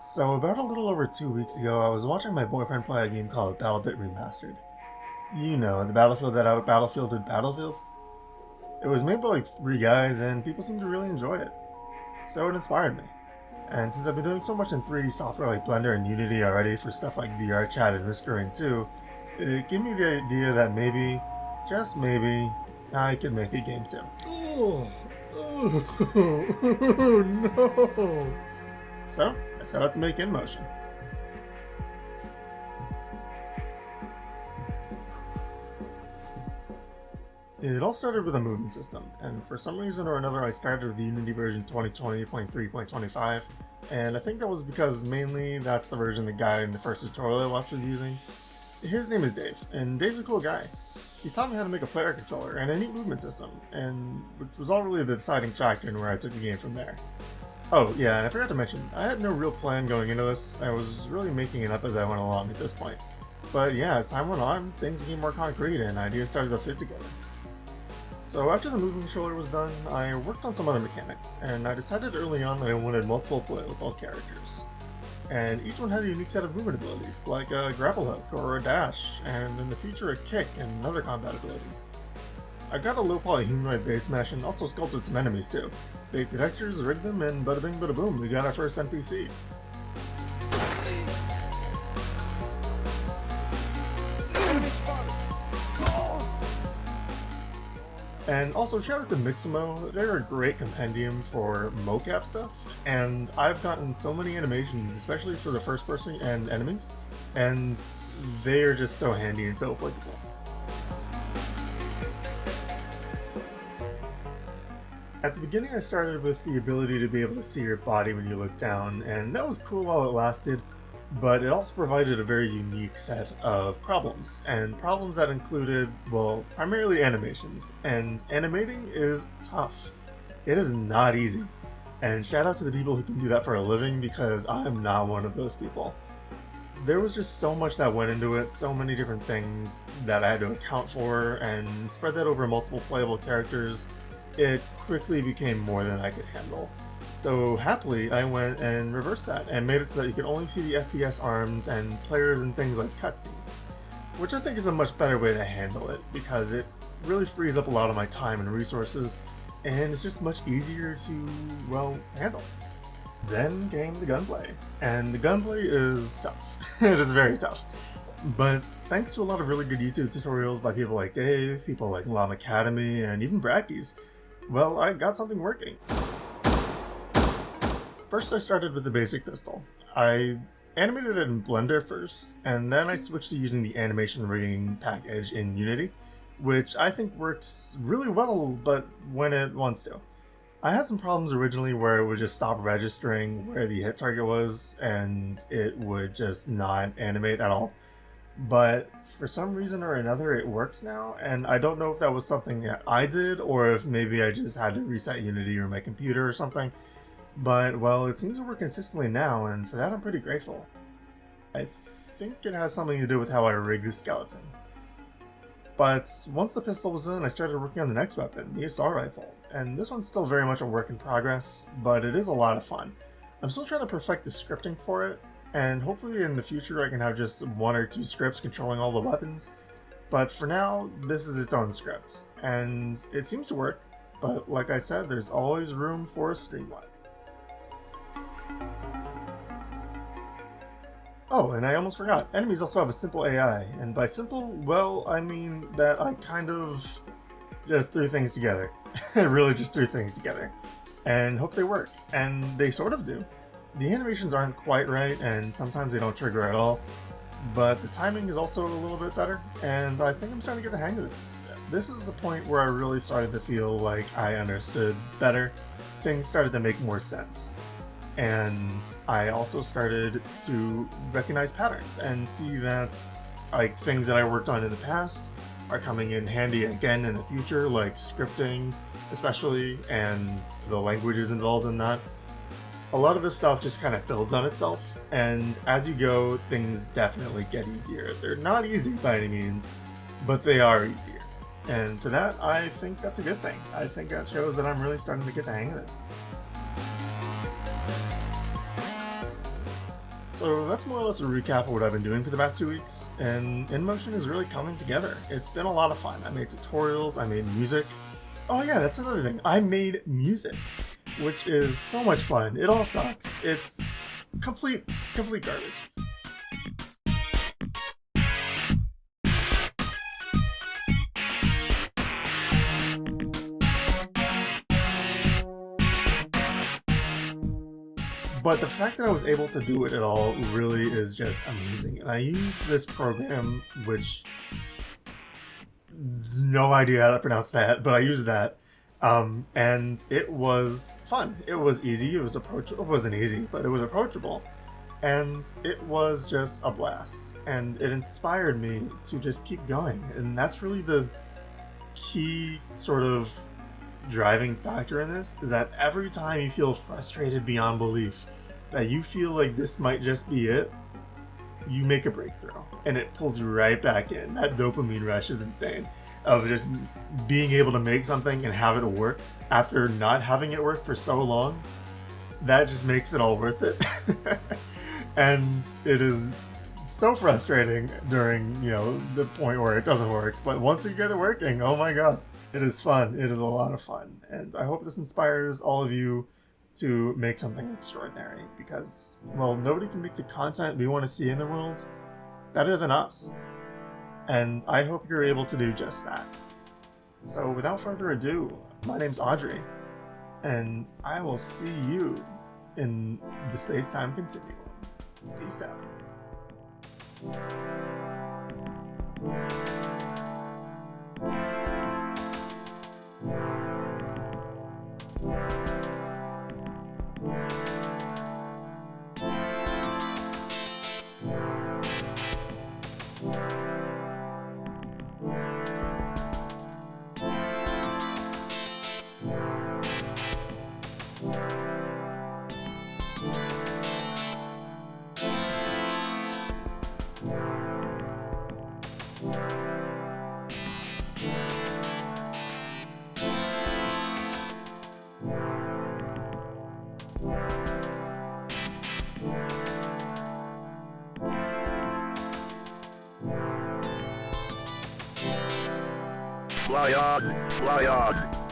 So about a little over 2 weeks ago, I was watching my boyfriend play a game called Battlebit Remastered. You know, the Battlefield that out Battlefielded Battlefield. It was made by like three guys, and people seemed to really enjoy it. So it inspired me. And since I've been doing so much in 3D software like Blender and Unity already for stuff like VR Chat and Risk 2, it gave me the idea that maybe, just maybe, I could make a game too. Oh no! So I set out to make inMOTION. It all started with a movement system, and for some reason or another I started with the Unity version 2020.3.25, and I think that was because mainly that's the version the guy in the first tutorial I watched was using. His name is Dave, and Dave's a cool guy. He taught me how to make a player controller and a neat movement system, and which was all really the deciding factor in where I took the game from there. Oh yeah, and I forgot to mention, I had no real plan going into this. I was really making it up as I went along at this point. But yeah, as time went on, things became more concrete and ideas started to fit together. So after the movement controller was done, I worked on some other mechanics, and I decided early on that I wanted multiple playable characters. And each one had a unique set of movement abilities, like a grapple hook or a dash, and in the future a kick and other combat abilities. I got a low poly humanoid base mesh and also sculpted some enemies too. Baked the textures, rigged them, and bada bing bada boom, we got our first NPC. And also shout out to Mixamo, they're a great compendium for mocap stuff, and I've gotten so many animations, especially for the first person and enemies, and they are just so handy and so applicable. At the beginning I started with the ability to be able to see your body when you look down, and that was cool while it lasted, but it also provided a very unique set of problems, and problems that included, well, primarily animations, and animating is tough. It is not easy, and shout out to the people who can do that for a living because I'm not one of those people. There was just so much that went into it, so many different things that I had to account for, and spread that over multiple playable characters. It quickly became more than I could handle. So happily, I went and reversed that and made it so that you could only see the FPS arms and players and things like cutscenes, which I think is a much better way to handle it because it really frees up a lot of my time and resources, and it's just much easier to, well, handle. Then came the gunplay, and the gunplay is tough. It is very tough. But thanks to a lot of really good YouTube tutorials by people like Dave, people like Llama Academy, and even Brackies, well, I got something working. First I started with the basic pistol. I animated it in Blender first, and then I switched to using the animation rigging package in Unity, which I think works really well, but when it wants to. I had some problems originally where it would just stop registering where the hit target was, and it would just not animate at all. But for some reason or another it works now, and I don't know if that was something that I did, or if maybe I just had to reset Unity or my computer or something. But, well, it seems to work consistently now, and for that I'm pretty grateful. I think it has something to do with how I rigged the skeleton. But once the pistol was done, I started working on the next weapon, the assault rifle, and this one's still very much a work in progress, but it is a lot of fun. I'm still trying to perfect the scripting for it, and hopefully in the future I can have just one or two scripts controlling all the weapons, but for now, this is its own script, and it seems to work, but like I said, there's always room for a streamline. Oh, and I almost forgot, enemies also have a simple AI, and by simple, well, I mean that I kind of just threw things together. I really just threw things together, and hope they work, and they sort of do. The animations aren't quite right, and sometimes they don't trigger at all, but the timing is also a little bit better, and I think I'm starting to get the hang of this. This is the point where I really started to feel like I understood better. Things started to make more sense. And I also started to recognize patterns and see that like things that I worked on in the past are coming in handy again in the future, like scripting especially, and the languages involved in that. A lot of this stuff just kind of builds on itself, and as you go, things definitely get easier. They're not easy by any means, but they are easier. And for that, I think that's a good thing. I think that shows that I'm really starting to get the hang of this. So that's more or less a recap of what I've been doing for the past 2 weeks, and inMOTION is really coming together. It's been a lot of fun. I made tutorials, I made music. Oh yeah, that's another thing. I made music, which is so much fun. It all sucks. It's complete garbage. But the fact that I was able to do it at all really is just amazing. And I used this program, which no idea how to pronounce that, but I used that. And it was fun. It was easy. It was approachable. It wasn't easy, but it was approachable. And it was just a blast. And it inspired me to just keep going. And that's really the key sort of driving factor in this, is that every time you feel frustrated beyond belief, that you feel like this might just be it, you make a breakthrough and it pulls you right back in. That dopamine rush is insane, of just being able to make something and have it work after not having it work for so long. That just makes it all worth it. And it is so frustrating during, the point where it doesn't work, but once you get it working, oh my god, it is fun. It is a lot of fun. And I hope this inspires all of you to make something extraordinary, because, well, nobody can make the content we want to see in the world better than us. And I hope you're able to do just that. So without further ado, my name's Audrey, and I will see you in the space-time continuum. Peace out. Fly on, fly on.